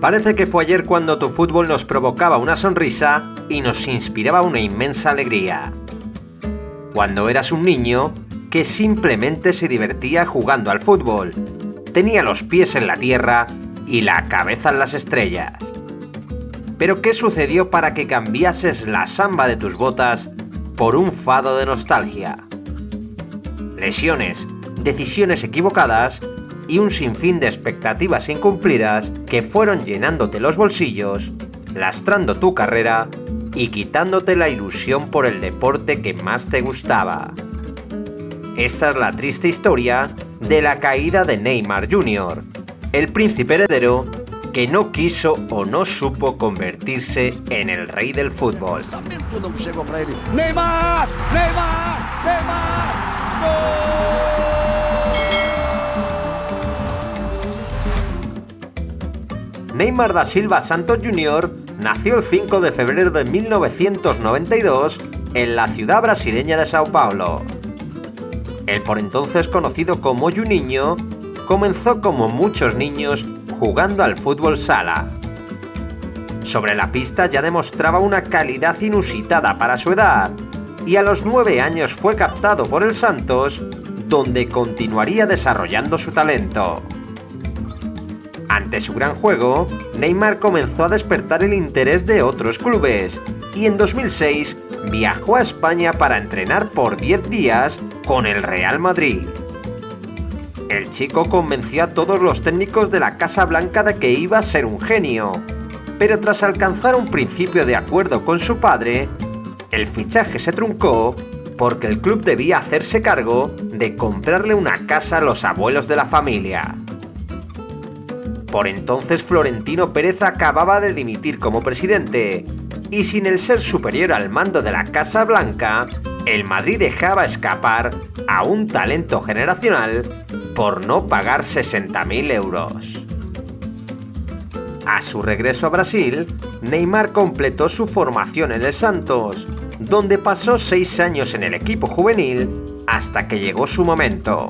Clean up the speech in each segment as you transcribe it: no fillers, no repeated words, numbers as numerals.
Parece que fue ayer cuando tu fútbol nos provocaba una sonrisa y nos inspiraba una inmensa alegría. Cuando eras un niño que simplemente se divertía jugando al fútbol, tenía los pies en la tierra y la cabeza en las estrellas. Pero ¿qué sucedió para que cambiases la samba de tus botas por un fado de nostalgia? Lesiones, decisiones equivocadas y un sinfín de expectativas incumplidas que fueron llenándote los bolsillos, lastrando tu carrera y quitándote la ilusión por el deporte que más te gustaba. Esta es la triste historia de la caída de Neymar Jr., el príncipe heredero que no quiso o no supo convertirse en el rey del fútbol. ¡Neymar! ¡Neymar! ¡Neymar! ¡Gol! Neymar da Silva Santos Jr. nació el 5 de febrero de 1992 en la ciudad brasileña de Sao Paulo. El por entonces conocido como Juninho comenzó como muchos niños jugando al fútbol sala. Sobre la pista ya demostraba una calidad inusitada para su edad y a los 9 años fue captado por el Santos, donde continuaría desarrollando su talento. Ante su gran juego, Neymar comenzó a despertar el interés de otros clubes y en 2006 viajó a España para entrenar por 10 días con el Real Madrid. El chico convenció a todos los técnicos de la Casa Blanca de que iba a ser un genio, pero tras alcanzar un principio de acuerdo con su padre, el fichaje se truncó porque el club debía hacerse cargo de comprarle una casa a los abuelos de la familia. Por entonces Florentino Pérez acababa de dimitir como presidente, y sin el ser superior al mando de la Casa Blanca, el Madrid dejaba escapar a un talento generacional por no pagar 60.000 euros. A su regreso a Brasil, Neymar completó su formación en el Santos, donde pasó 6 años en el equipo juvenil hasta que llegó su momento.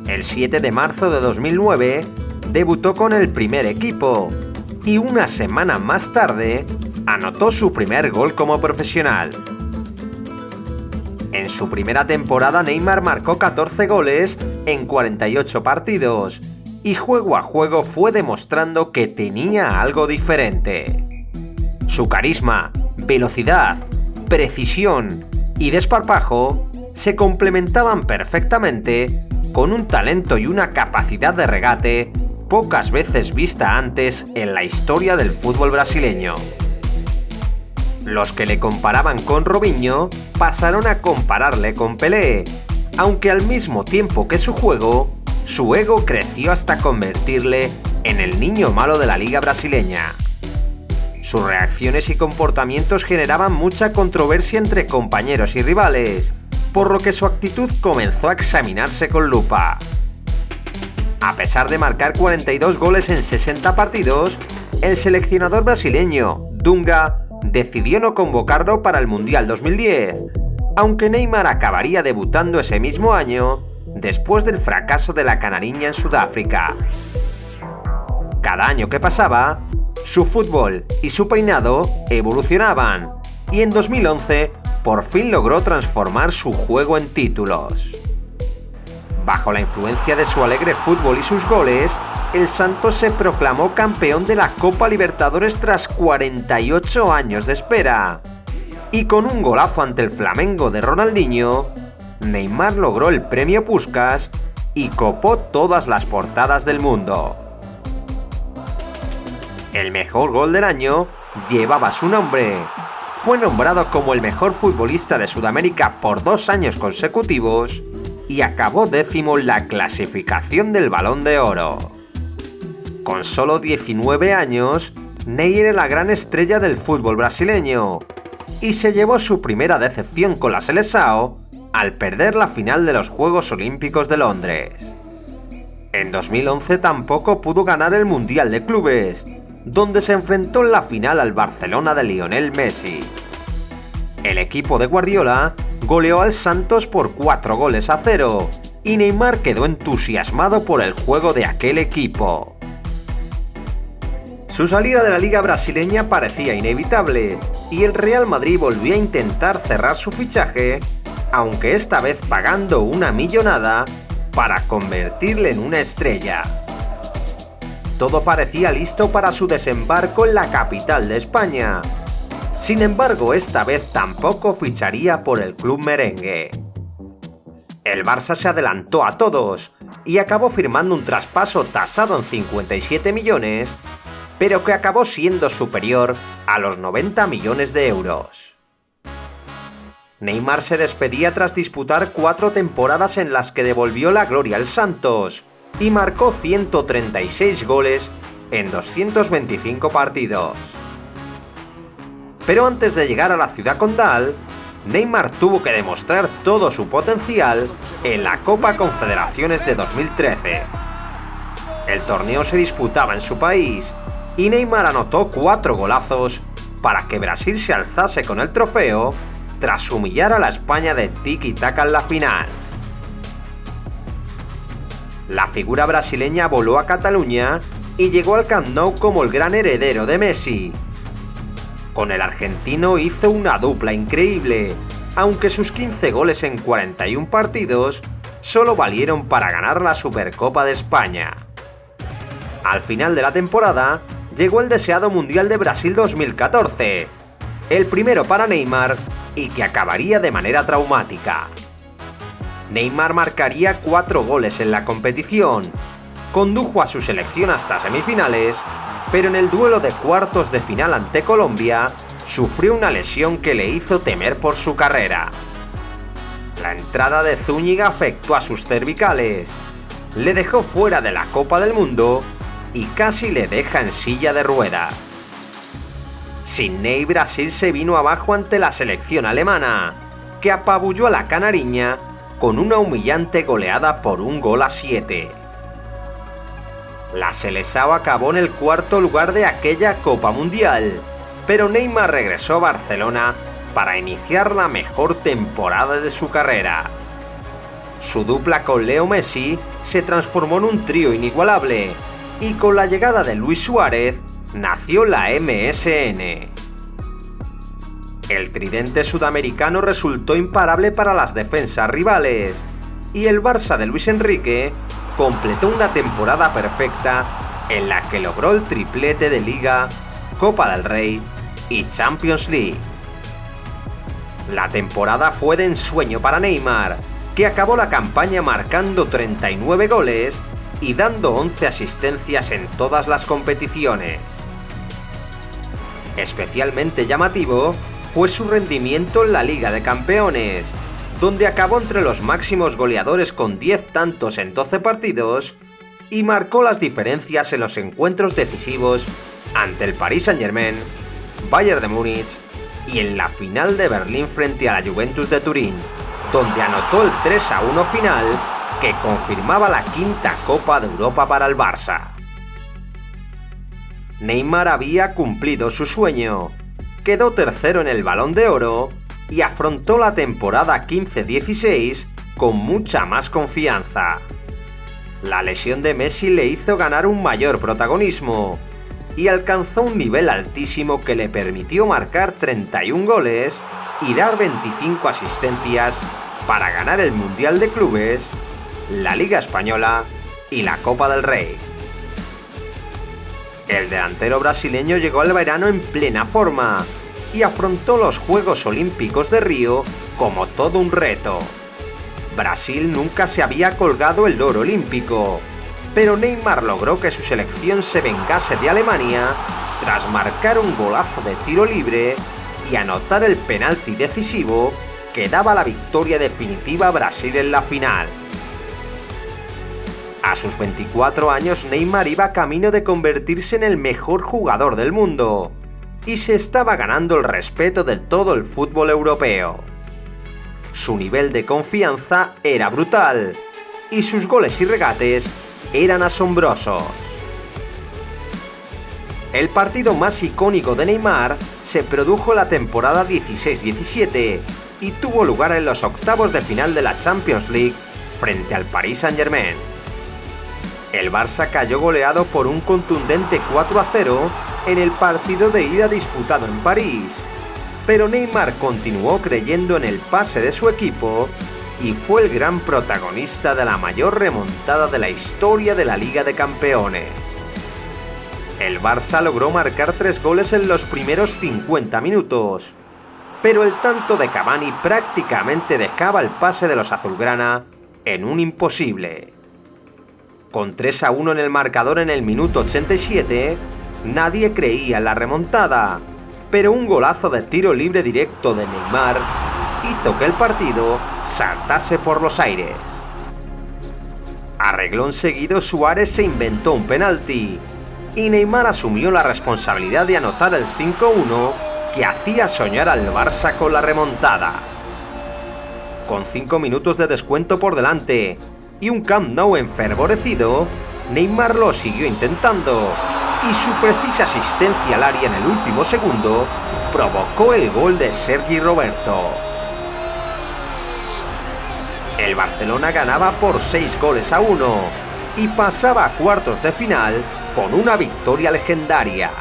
El 7 de marzo de 2009, debutó con el primer equipo y una semana más tarde anotó su primer gol como profesional. En su primera temporada Neymar marcó 14 goles en 48 partidos y juego a juego fue demostrando que tenía algo diferente. Su carisma, velocidad, precisión y desparpajo se complementaban perfectamente con un talento y una capacidad de regate pocas veces vista antes en la historia del fútbol brasileño. Los que le comparaban con Robinho pasaron a compararle con Pelé, aunque al mismo tiempo que su juego, su ego creció hasta convertirle en el niño malo de la liga brasileña. Sus reacciones y comportamientos generaban mucha controversia entre compañeros y rivales, por lo que su actitud comenzó a examinarse con lupa. A pesar de marcar 42 goles en 60 partidos, el seleccionador brasileño, Dunga, decidió no convocarlo para el Mundial 2010, aunque Neymar acabaría debutando ese mismo año, después del fracaso de la canariña en Sudáfrica. Cada año que pasaba, su fútbol y su peinado evolucionaban, y en 2011 por fin logró transformar su juego en títulos. Bajo la influencia de su alegre fútbol y sus goles, el Santos se proclamó campeón de la Copa Libertadores tras 48 años de espera. Y con un golazo ante el Flamengo de Ronaldinho, Neymar logró el premio Puskás y copó todas las portadas del mundo. El mejor gol del año llevaba su nombre. Fue nombrado como el mejor futbolista de Sudamérica por 2 años consecutivos y acabó 10º en la clasificación del Balón de Oro. Con solo 19 años, Ney era la gran estrella del fútbol brasileño y se llevó su primera decepción con la Seleção al perder la final de los Juegos Olímpicos de Londres. En 2011 tampoco pudo ganar el Mundial de Clubes, donde se enfrentó en la final al Barcelona de Lionel Messi. El equipo de Guardiola goleó al Santos por 4-0 y Neymar quedó entusiasmado por el juego de aquel equipo. Su salida de la liga brasileña parecía inevitable y el Real Madrid volvió a intentar cerrar su fichaje, aunque esta vez pagando una millonada para convertirle en una estrella. Todo parecía listo para su desembarco en la capital de España. Sin embargo, esta vez tampoco ficharía por el club merengue. El Barça se adelantó a todos y acabó firmando un traspaso tasado en 57 millones, pero que acabó siendo superior a los 90 millones de euros. Neymar se despedía tras disputar 4 temporadas en las que devolvió la gloria al Santos y marcó 136 goles en 225 partidos. Pero antes de llegar a la ciudad condal, Neymar tuvo que demostrar todo su potencial en la Copa Confederaciones de 2013. El torneo se disputaba en su país y Neymar anotó 4 golazos para que Brasil se alzase con el trofeo tras humillar a la España de tiki-taka en la final. La figura brasileña voló a Cataluña y llegó al Camp Nou como el gran heredero de Messi. Con el argentino hizo una dupla increíble, aunque sus 15 goles en 41 partidos solo valieron para ganar la Supercopa de España. Al final de la temporada, llegó el deseado Mundial de Brasil 2014, el primero para Neymar y que acabaría de manera traumática. Neymar marcaría 4 goles en la competición, condujo a su selección hasta semifinales, pero en el duelo de cuartos de final ante Colombia, sufrió una lesión que le hizo temer por su carrera. La entrada de Zúñiga afectó a sus cervicales, le dejó fuera de la Copa del Mundo y casi le deja en silla de ruedas. Sin Ney, Brasil se vino abajo ante la selección alemana, que apabulló a la canariña con una humillante goleada por 1-7. La Seleção acabó en el cuarto lugar de aquella Copa Mundial, pero Neymar regresó a Barcelona para iniciar la mejor temporada de su carrera. Su dupla con Leo Messi se transformó en un trío inigualable, y con la llegada de Luis Suárez nació la MSN. El tridente sudamericano resultó imparable para las defensas rivales, y el Barça de Luis Enrique completó una temporada perfecta en la que logró el triplete de Liga, Copa del Rey y Champions League. La temporada fue de ensueño para Neymar, que acabó la campaña marcando 39 goles y dando 11 asistencias en todas las competiciones. Especialmente llamativo fue su rendimiento en la Liga de Campeones, donde acabó entre los máximos goleadores con 10 tantos en 12 partidos y marcó las diferencias en los encuentros decisivos ante el Paris Saint-Germain, Bayern de Múnich y en la final de Berlín frente a la Juventus de Turín, donde anotó el 3-1 final que confirmaba la 5ª Copa de Europa para el Barça. Neymar había cumplido su sueño, quedó tercero en el Balón de Oro y afrontó la temporada 15-16 con mucha más confianza. La lesión de Messi le hizo ganar un mayor protagonismo y alcanzó un nivel altísimo que le permitió marcar 31 goles y dar 25 asistencias para ganar el Mundial de Clubes, la Liga Española y la Copa del Rey. El delantero brasileño llegó al verano en plena forma y afrontó los Juegos Olímpicos de Río como todo un reto. Brasil nunca se había colgado el oro olímpico, pero Neymar logró que su selección se vengase de Alemania tras marcar un golazo de tiro libre y anotar el penalti decisivo que daba la victoria definitiva a Brasil en la final. A sus 24 años, Neymar iba camino de convertirse en el mejor jugador del mundo y se estaba ganando el respeto de todo el fútbol europeo. Su nivel de confianza era brutal y sus goles y regates eran asombrosos. El partido más icónico de Neymar se produjo la temporada 16-17 y tuvo lugar en los octavos de final de la Champions League frente al Paris Saint-Germain. El Barça cayó goleado por un contundente 4-0 en el partido de ida disputado en París, pero Neymar continuó creyendo en el pase de su equipo y fue el gran protagonista de la mayor remontada de la historia de la Liga de Campeones. El Barça logró marcar 3 goles en los primeros 50 minutos, pero el tanto de Cavani prácticamente dejaba el pase de los azulgrana en un imposible. Con 3-1 en el marcador en el minuto 87, nadie creía en la remontada, pero un golazo de tiro libre directo de Neymar hizo que el partido saltase por los aires. A reglón seguido, Suárez se inventó un penalti y Neymar asumió la responsabilidad de anotar el 5-1 que hacía soñar al Barça con la remontada. Con 5 minutos de descuento por delante y un Camp Nou enfervorecido, Neymar lo siguió intentando y su precisa asistencia al área en el último segundo provocó el gol de Sergi Roberto. El Barcelona ganaba por 6-1 y pasaba a cuartos de final con una victoria legendaria.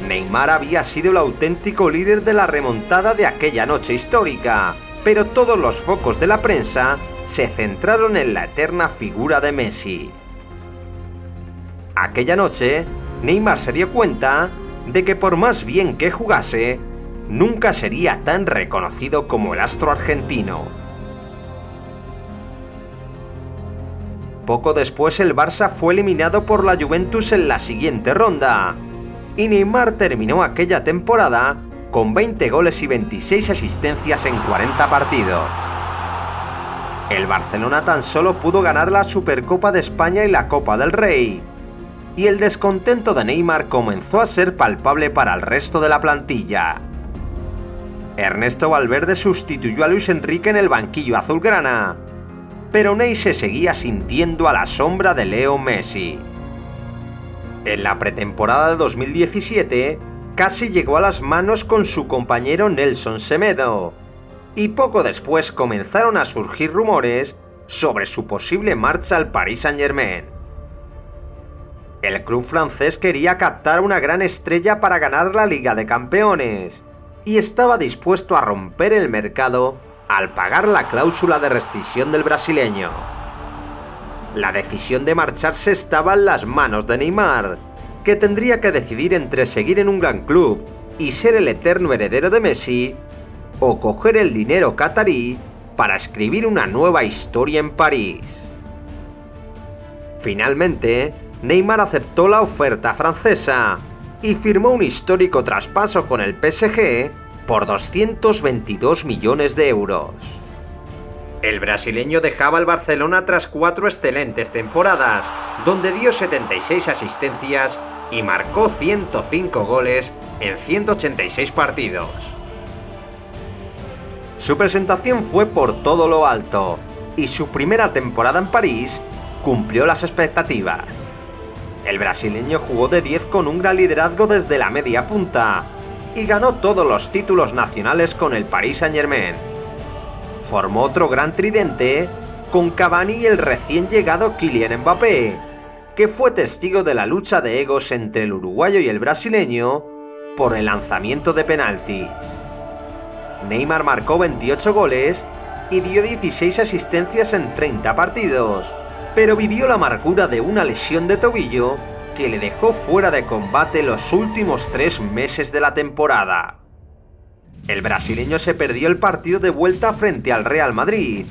Neymar había sido el auténtico líder de la remontada de aquella noche histórica, pero todos los focos de la prensa se centraron en la eterna figura de Messi. Aquella noche, Neymar se dio cuenta de que por más bien que jugase, nunca sería tan reconocido como el astro argentino. Poco después el Barça fue eliminado por la Juventus en la siguiente ronda, y Neymar terminó aquella temporada con 20 goles y 26 asistencias en 40 partidos. El Barcelona tan solo pudo ganar la Supercopa de España y la Copa del Rey, y el descontento de Neymar comenzó a ser palpable para el resto de la plantilla. Ernesto Valverde sustituyó a Luis Enrique en el banquillo azulgrana, pero Ney se seguía sintiendo a la sombra de Leo Messi. En la pretemporada de 2017, casi llegó a las manos con su compañero Nelson Semedo, y poco después comenzaron a surgir rumores sobre su posible marcha al Paris Saint-Germain. El club francés quería captar una gran estrella para ganar la Liga de Campeones, y estaba dispuesto a romper el mercado al pagar la cláusula de rescisión del brasileño. La decisión de marcharse estaba en las manos de Neymar, que tendría que decidir entre seguir en un gran club y ser el eterno heredero de Messi, o coger el dinero catarí para escribir una nueva historia en París. Finalmente, Neymar aceptó la oferta francesa y firmó un histórico traspaso con el PSG por 222 millones de euros. El brasileño dejaba el Barcelona tras 4 excelentes temporadas, donde dio 76 asistencias y marcó 105 goles en 186 partidos. Su presentación fue por todo lo alto, y su primera temporada en París cumplió las expectativas. El brasileño jugó de 10 con un gran liderazgo desde la media punta, y ganó todos los títulos nacionales con el Paris Saint-Germain. Formó otro gran tridente con Cavani y el recién llegado Kylian Mbappé, que fue testigo de la lucha de egos entre el uruguayo y el brasileño por el lanzamiento de penaltis. Neymar marcó 28 goles y dio 16 asistencias en 30 partidos, pero vivió la amargura de una lesión de tobillo que le dejó fuera de combate los últimos 3 meses de la temporada. El brasileño se perdió el partido de vuelta frente al Real Madrid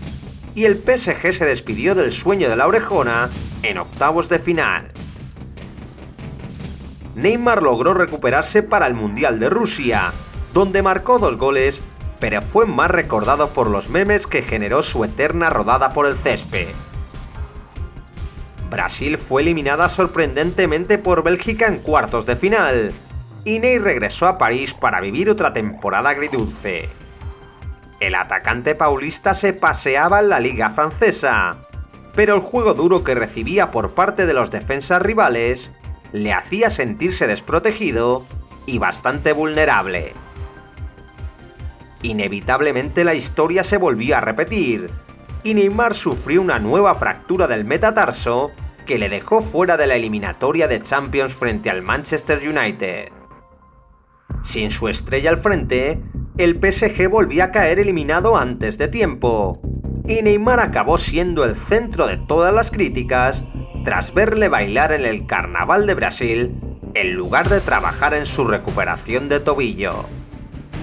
y el PSG se despidió del sueño de la orejona en octavos de final. Neymar logró recuperarse para el Mundial de Rusia, donde marcó 2 goles, pero fue más recordado por los memes que generó su eterna rodada por el césped. Brasil fue eliminada sorprendentemente por Bélgica en cuartos de final, y Ney regresó a París para vivir otra temporada agridulce. El atacante paulista se paseaba en la liga francesa, pero el juego duro que recibía por parte de los defensas rivales le hacía sentirse desprotegido y bastante vulnerable. Inevitablemente la historia se volvió a repetir, y Neymar sufrió una nueva fractura del metatarso que le dejó fuera de la eliminatoria de Champions frente al Manchester United. Sin su estrella al frente, el PSG volvió a caer eliminado antes de tiempo, y Neymar acabó siendo el centro de todas las críticas tras verle bailar en el Carnaval de Brasil en lugar de trabajar en su recuperación de tobillo.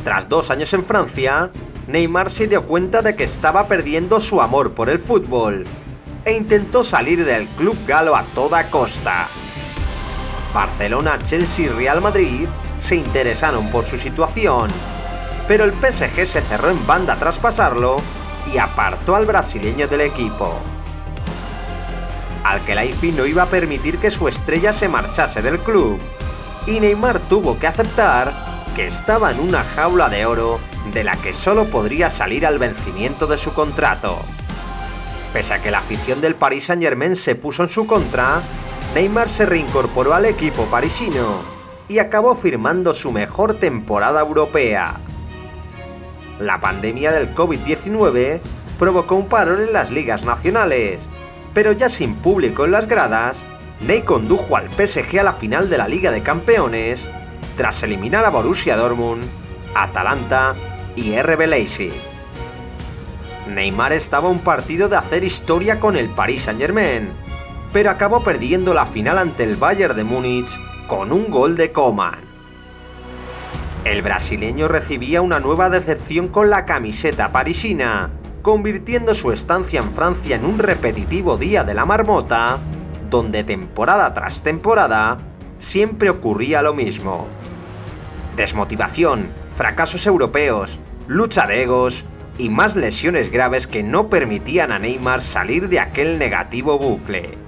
Tras 2 años en Francia, Neymar se dio cuenta de que estaba perdiendo su amor por el fútbol e intentó salir del club galo a toda costa. Barcelona, Chelsea y Real Madrid se interesaron por su situación, pero el PSG se cerró en banda tras pasarlo y apartó al brasileño del equipo. Al-Khelaifi no iba a permitir que su estrella se marchase del club, y Neymar tuvo que aceptar que estaba en una jaula de oro de la que solo podría salir al vencimiento de su contrato. Pese a que la afición del Paris Saint-Germain se puso en su contra, Neymar se reincorporó al equipo parisino y acabó firmando su mejor temporada europea. La pandemia del COVID-19 provocó un parón en las ligas nacionales, pero ya sin público en las gradas, Ney condujo al PSG a la final de la Liga de Campeones tras eliminar a Borussia Dortmund, Atalanta y RB Leipzig. Neymar estaba a un partido de hacer historia con el Paris Saint-Germain, pero acabó perdiendo la final ante el Bayern de Múnich con un gol de Coman. El brasileño recibía una nueva decepción con la camiseta parisina, convirtiendo su estancia en Francia en un repetitivo día de la marmota, donde temporada tras temporada siempre ocurría lo mismo. Desmotivación, fracasos europeos, lucha de egos y más lesiones graves que no permitían a Neymar salir de aquel negativo bucle.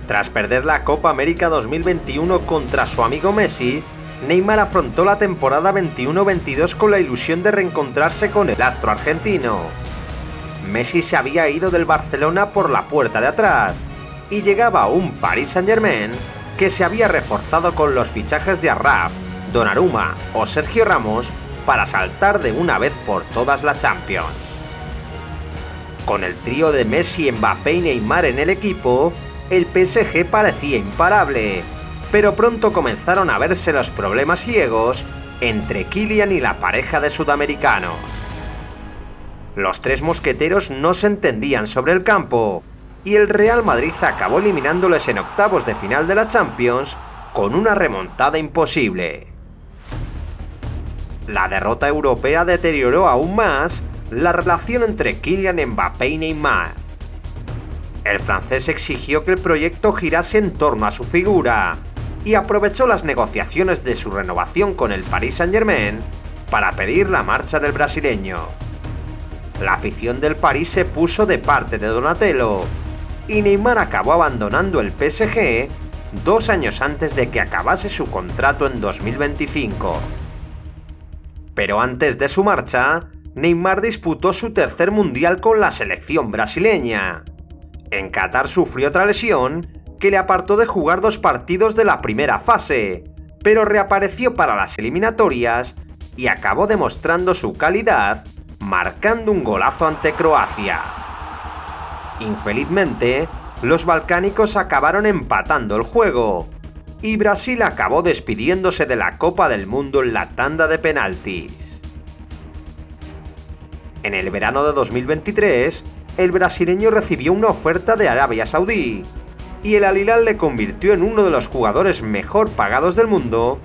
Tras perder la Copa América 2021 contra su amigo Messi, Neymar afrontó la temporada 21-22 con la ilusión de reencontrarse con el astro argentino. Messi se había ido del Barcelona por la puerta de atrás y llegaba a un Paris Saint-Germain que se había reforzado con los fichajes de Arraf, Donnarumma o Sergio Ramos para saltar de una vez por todas la Champions. Con el trío de Messi, Mbappé y Neymar en el equipo, el PSG parecía imparable, pero pronto comenzaron a verse los problemas ciegos entre Kylian y la pareja de sudamericanos. Los tres mosqueteros no se entendían sobre el campo, y el Real Madrid acabó eliminándoles en octavos de final de la Champions con una remontada imposible. La derrota europea deterioró aún más la relación entre Kylian Mbappé y Neymar. El francés exigió que el proyecto girase en torno a su figura y aprovechó las negociaciones de su renovación con el Paris Saint-Germain para pedir la marcha del brasileño. La afición del París se puso de parte de Donatello y Neymar acabó abandonando el PSG 2 años antes de que acabase su contrato en 2025. Pero antes de su marcha, Neymar disputó su tercer mundial con la selección brasileña. En Qatar sufrió otra lesión que le apartó de jugar 2 partidos de la primera fase, pero reapareció para las eliminatorias y acabó demostrando su calidad, marcando un golazo ante Croacia. Infelizmente, los balcánicos acabaron empatando el juego, y Brasil acabó despidiéndose de la Copa del Mundo en la tanda de penaltis. En el verano de 2023, el brasileño recibió una oferta de Arabia Saudí, y el Al Hilal le convirtió en uno de los jugadores mejor pagados del mundo,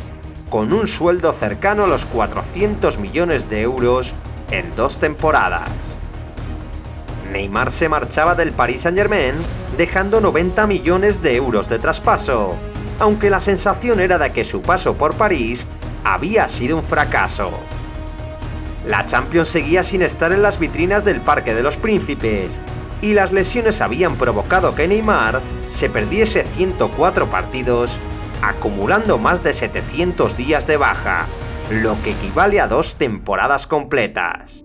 con un sueldo cercano a los 400 millones de euros en 2 temporadas. Neymar se marchaba del Paris Saint-Germain dejando 90 millones de euros de traspaso, aunque la sensación era de que su paso por París había sido un fracaso. La Champions seguía sin estar en las vitrinas del Parque de los Príncipes, y las lesiones habían provocado que Neymar se perdiese 104 partidos, acumulando más de 700 días de baja, lo que equivale a 2 temporadas completas.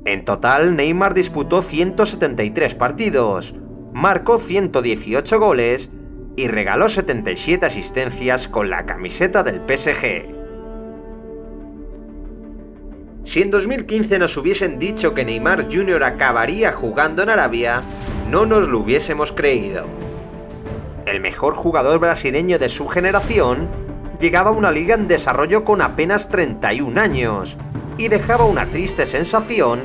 En total, Neymar disputó 173 partidos, marcó 118 goles y regaló 77 asistencias con la camiseta del PSG. Si en 2015 nos hubiesen dicho que Neymar Jr. acabaría jugando en Arabia, no nos lo hubiésemos creído. El mejor jugador brasileño de su generación llegaba a una liga en desarrollo con apenas 31 años y dejaba una triste sensación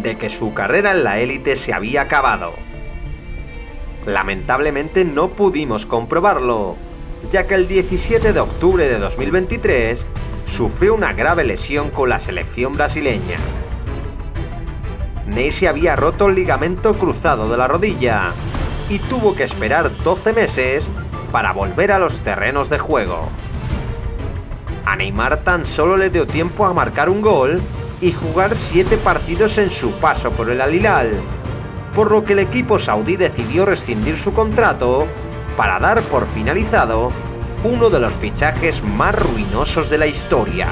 de que su carrera en la élite se había acabado. Lamentablemente no pudimos comprobarlo, ya que el 17 de octubre de 2023 sufrió una grave lesión con la selección brasileña. Ney se había roto el ligamento cruzado de la rodilla y tuvo que esperar 12 meses para volver a los terrenos de juego. A Neymar tan solo le dio tiempo a marcar un gol y jugar 7 partidos en su paso por el Al Hilal, por lo que el equipo saudí decidió rescindir su contrato para dar por finalizado uno de los fichajes más ruinosos de la historia.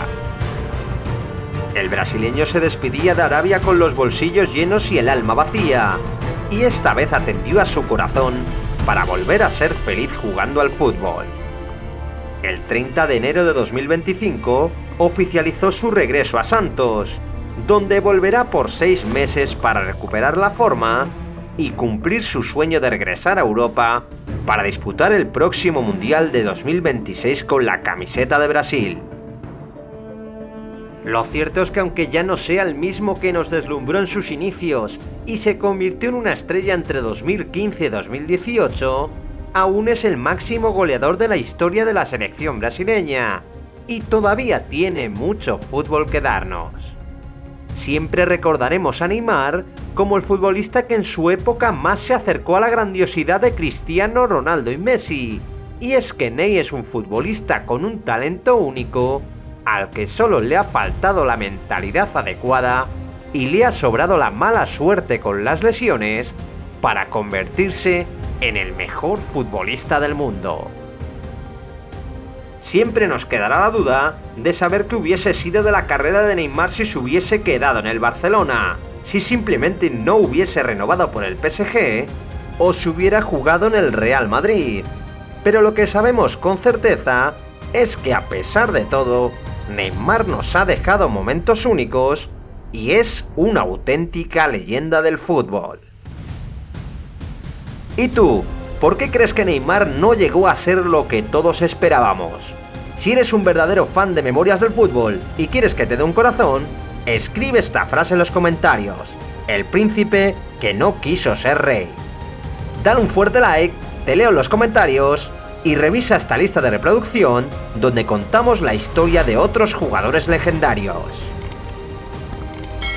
El brasileño se despedía de Arabia con los bolsillos llenos y el alma vacía, y esta vez atendió a su corazón para volver a ser feliz jugando al fútbol. El 30 de enero de 2025 oficializó su regreso a Santos, donde volverá por 6 meses para recuperar la forma y cumplir su sueño de regresar a Europa para disputar el próximo Mundial de 2026 con la camiseta de Brasil. Lo cierto es que aunque ya no sea el mismo que nos deslumbró en sus inicios y se convirtió en una estrella entre 2015 y 2018, aún es el máximo goleador de la historia de la selección brasileña y todavía tiene mucho fútbol que darnos. Siempre recordaremos a Neymar como el futbolista que en su época más se acercó a la grandiosidad de Cristiano Ronaldo y Messi, y es que Ney es un futbolista con un talento único al que solo le ha faltado la mentalidad adecuada y le ha sobrado la mala suerte con las lesiones para convertirse en el mejor futbolista del mundo. Siempre nos quedará la duda de saber qué hubiese sido de la carrera de Neymar si se hubiese quedado en el Barcelona, si simplemente no hubiese renovado por el PSG o si hubiera jugado en el Real Madrid. Pero lo que sabemos con certeza es que a pesar de todo, Neymar nos ha dejado momentos únicos y es una auténtica leyenda del fútbol. ¿Y tú? ¿Por qué crees que Neymar no llegó a ser lo que todos esperábamos? Si eres un verdadero fan de Memorias del Fútbol y quieres que te dé un corazón, escribe esta frase en los comentarios: el príncipe que no quiso ser rey. Dale un fuerte like, te leo en los comentarios y revisa esta lista de reproducción donde contamos la historia de otros jugadores legendarios.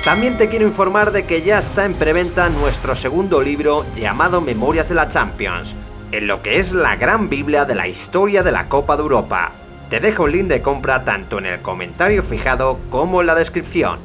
También te quiero informar de que ya está en preventa nuestro segundo libro llamado Memorias de la Champions, en lo que es la gran biblia de la historia de la Copa de Europa. Te dejo el link de compra tanto en el comentario fijado como en la descripción.